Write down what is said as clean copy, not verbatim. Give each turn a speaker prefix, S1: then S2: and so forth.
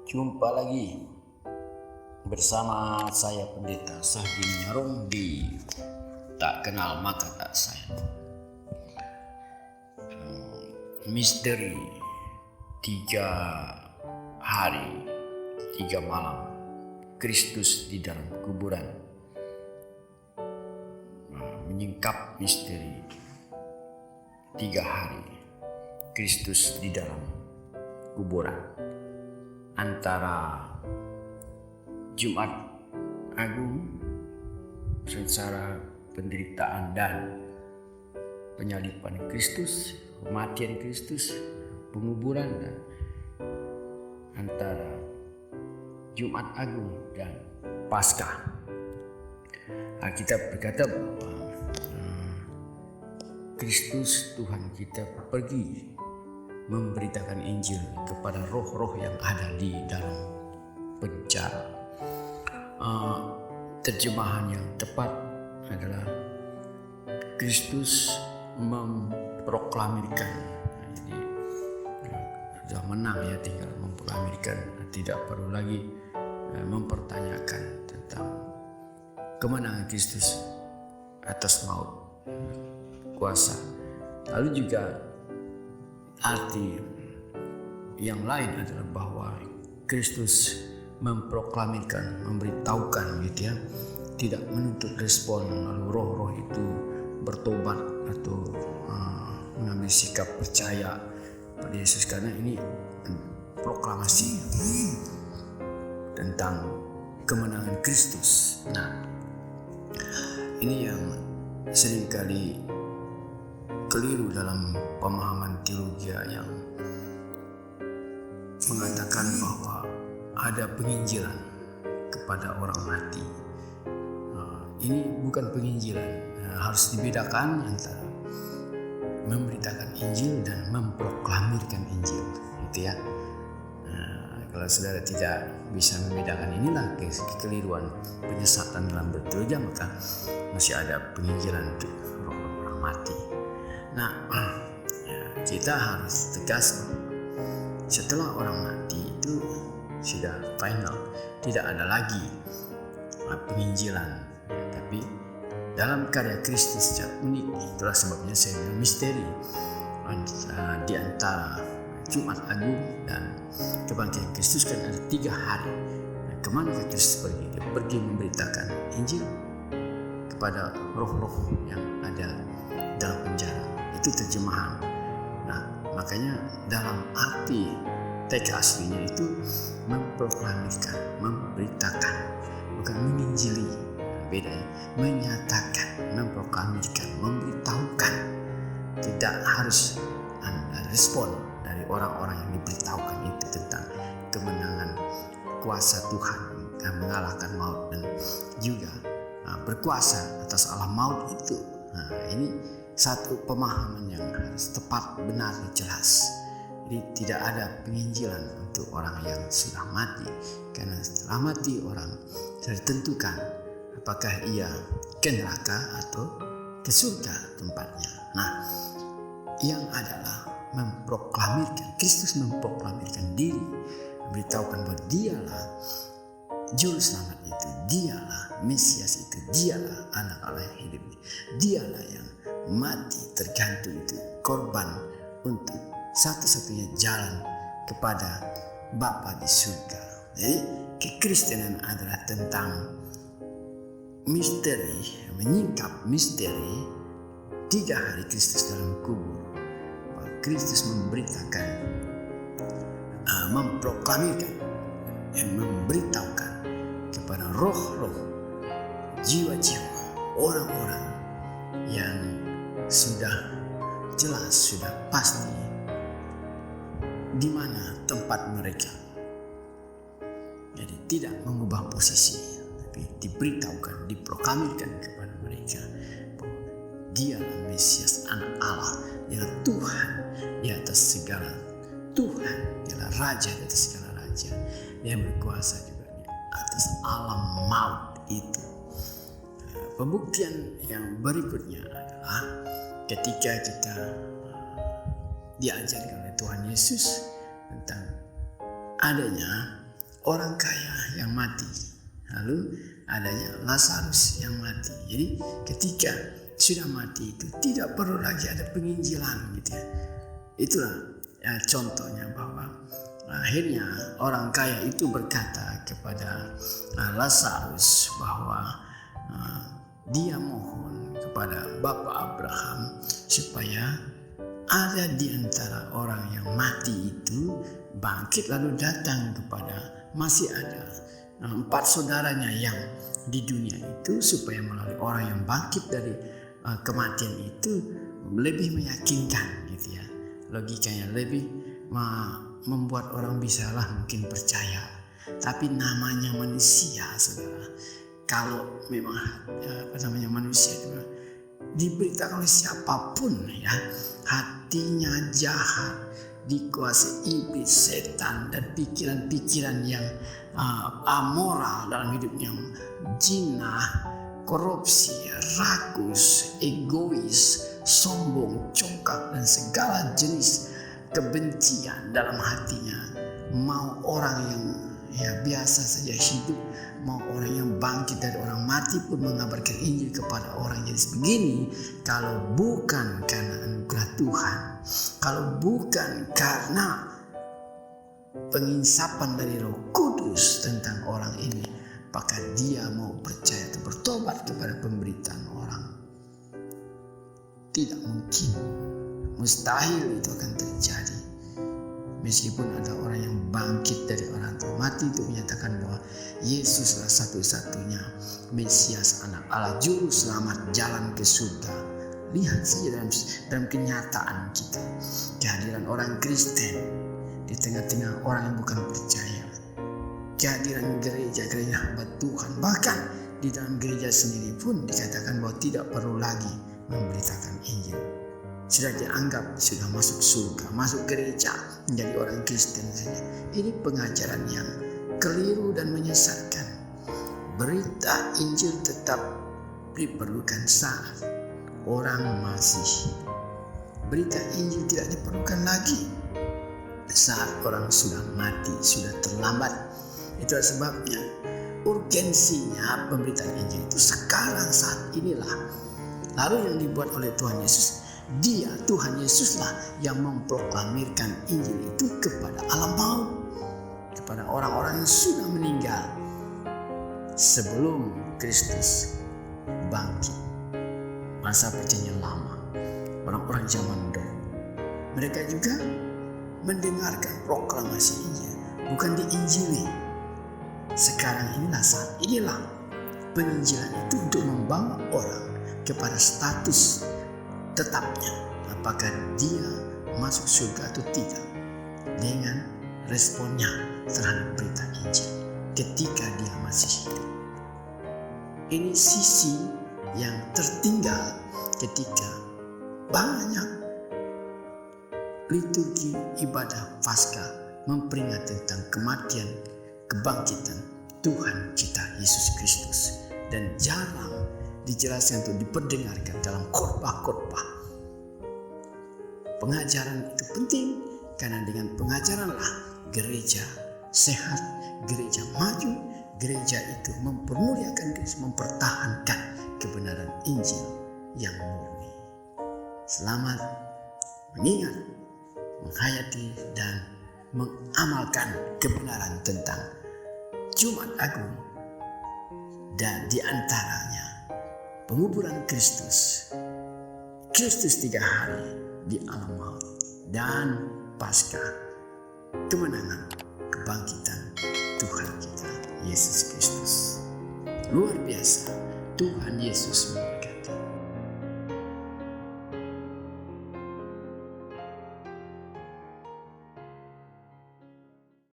S1: Jumpa lagi bersama saya Pendeta Sahdin Nyarong di Tak Kenal Maka Tak Sayang. Misteri 3 hari 3 malam Kristus di dalam kuburan. Menyingkap misteri 3 hari Kristus di dalam kuburan. Antara Jumat Agung, sengsara penderitaan dan penyaliban Kristus, kematian Kristus, penguburan, dan antara Jumat Agung dan Paskah. Alkitab berkata bahwa Kristus Tuhan kita pergi memberitakan Injil kepada roh-roh yang ada di dalam penjara. Terjemahan yang tepat adalah Kristus memproklamirkan. Jadi sudah menang ya, tinggal memproklamirkan, tidak perlu lagi mempertanyakan tentang kemenangan Kristus atas maut, kuasa. Lalu juga arti yang lain adalah bahwa Kristus memproklamirkan, memberitahukan gitu ya, tidak menuntut respon lalu roh-roh itu bertobat atau mengambil sikap percaya pada Yesus, karena ini proklamasi tentang kemenangan Kristus. Nah, ini yang seringkali keliru dalam pemahaman teologi yang mengatakan bahwa ada penginjilan kepada orang mati. Ini bukan penginjilan. Harus dibedakan antara memberitakan Injil dan memproklamirkan Injil, gitu ya. Kalau saudara tidak bisa membedakan, inilah kekeliruan, penyesatan dalam berteologi, maka masih ada penginjilan untuk orang mati. Nah, kita harus tegas setelah orang mati itu sudah final, tidak ada lagi penginjilan, tapi dalam karya Kristus secara unik. Itulah sebabnya saya bilang misteri di antara Jumat Agung dan kebangkitan Kristus kan ada 3 hari. Kemana Kristus pergi? Dia pergi memberitakan Injil kepada roh-roh yang ada dalam penjara. Itu terjemahan. Nah, makanya dalam arti teks aslinya itu memproklamirkan, memberitakan, bukan menginjili. Beda ya. Menyatakan, memproklamirkan, memberitahukan. Tidak harus ada respon dari orang-orang yang diberitahukan itu tentang kemenangan kuasa Tuhan yang mengalahkan maut dan juga berkuasa atas alam maut itu. Nah, ini satu pemahaman yang harus tepat, benar, dan jelas. Jadi tidak ada penginjilan untuk orang yang sudah mati, karena setelah mati orang sudah ditentukan apakah ia ke neraka atau ke surga tempatnya. Nah, yang adalah memproklamirkan, Kristus memproklamirkan diri, memberitahukan bahwa dialah Juru Selamat itu, dialah Mesias itu, dialah Anak Allah yang hidup, dialah yang mati tergantung itu, korban untuk satu-satunya jalan kepada Bapa di surga. Jadi kekristenan adalah tentang misteri, menyingkap misteri 3 hari Kristus dalam kubur. Kristus memberitakan, memproklamirkan, dan memberitahukan kepada roh-roh, jiwa-jiwa, orang-orang yang sudah jelas, sudah pasti di mana tempat mereka. Jadi tidak mengubah posisi, tapi diberitahukan, diproklamirkan kepada mereka bahwa dialah Mesias, Anak Allah, dialah Tuhan di atas segala Tuhan, dialah Raja di atas segala Raja, dia berkuasa juga di atas alam maut itu. Pembuktian yang berikutnya adalah ketika kita diajarkan oleh Tuhan Yesus tentang adanya orang kaya yang mati, lalu adanya Lazarus yang mati. Jadi ketika sudah mati itu tidak perlu lagi ada penginjilan gitu ya. Itulah contohnya bahwa akhirnya orang kaya itu berkata kepada Lazarus bahwa dia mohon kepada Bapak Abraham supaya ada di antara orang yang mati itu bangkit lalu datang kepada masih ada 4 saudaranya yang di dunia itu, supaya melalui orang yang bangkit dari kematian itu lebih meyakinkan gitu ya. Logikanya lebih membuat orang bisalah mungkin percaya. Tapi namanya manusia, saudara, kalau memang manusia itu diberitakan oleh siapapun ya, hatinya jahat, dikuasai iblis, setan, dan pikiran-pikiran yang amoral dalam hidupnya, zina, korupsi, rakus, egois, sombong, congkak, dan segala jenis kebencian dalam hatinya. Mau orang yang biasa saja hidup, mau orang yang bangkit dari orang mati pun mengabarkan Injil kepada orang jenis begini, kalau bukan karena anugerah Tuhan, kalau bukan karena penginsapan dari Roh Kudus tentang orang ini, maka dia mau percaya atau bertobat kepada pemberitaan orang, tidak mungkin, mustahil itu akan terjadi. Meskipun ada orang yang bangkit dari orang tua mati itu menyatakan bahwa Yesuslah satu-satunya Mesias, Anak Allah, Juru Selamat, jalan ke surga. Lihat saja dalam kenyataan kita, kehadiran orang Kristen di tengah-tengah orang yang bukan percaya, kehadiran gereja hamba Tuhan, bahkan di dalam gereja sendiri pun dikatakan bahwa tidak perlu lagi memberitakan Injil. Sudah dianggap sudah masuk surga, masuk gereja, menjadi orang Kristen saja. Ini pengajaran yang keliru dan menyesatkan. Berita Injil tetap diperlukan saat orang masih hidup. Berita Injil tidak diperlukan lagi saat orang sudah mati, sudah terlambat. Itulah sebabnya urgensinya pemberitaan Injil itu sekarang, saat inilah. Lalu yang dibuat oleh Tuhan Yesus, Dia, Tuhan Yesuslah yang memproklamirkan Injil itu kepada alam maut, kepada orang-orang yang sudah meninggal sebelum Kristus bangkit. Masa perjanjian lama, orang-orang zaman dulu, mereka juga mendengarkan proklamasi Injil, bukan diinjili. Sekarang inilah saat inilah penginjilan itu untuk membawa orang kepada status tetapnya, apakah dia masuk surga atau tidak, dengan responnya terhadap berita Injil ketika dia masih hidup. Ini sisi yang tertinggal ketika banyak liturgi ibadah Paskah memperingati tentang kematian, kebangkitan Tuhan kita Yesus Kristus, dan jarang dijelaskan atau diperdengarkan dalam khotbah-khotbah. Pengajaran itu penting, karena dengan pengajaranlah gereja sehat, gereja maju, gereja itu mempermuliakan Kristus, mempertahankan kebenaran Injil yang murni. Selamat mengingat, menghayati, dan mengamalkan kebenaran tentang Jumat Agung, dan diantaranya penguburan Kristus 3 hari di alam maut, dan Paskah, kemenangan kebangkitan Tuhan kita Yesus Kristus. Luar biasa, Tuhan Yesus memberkati.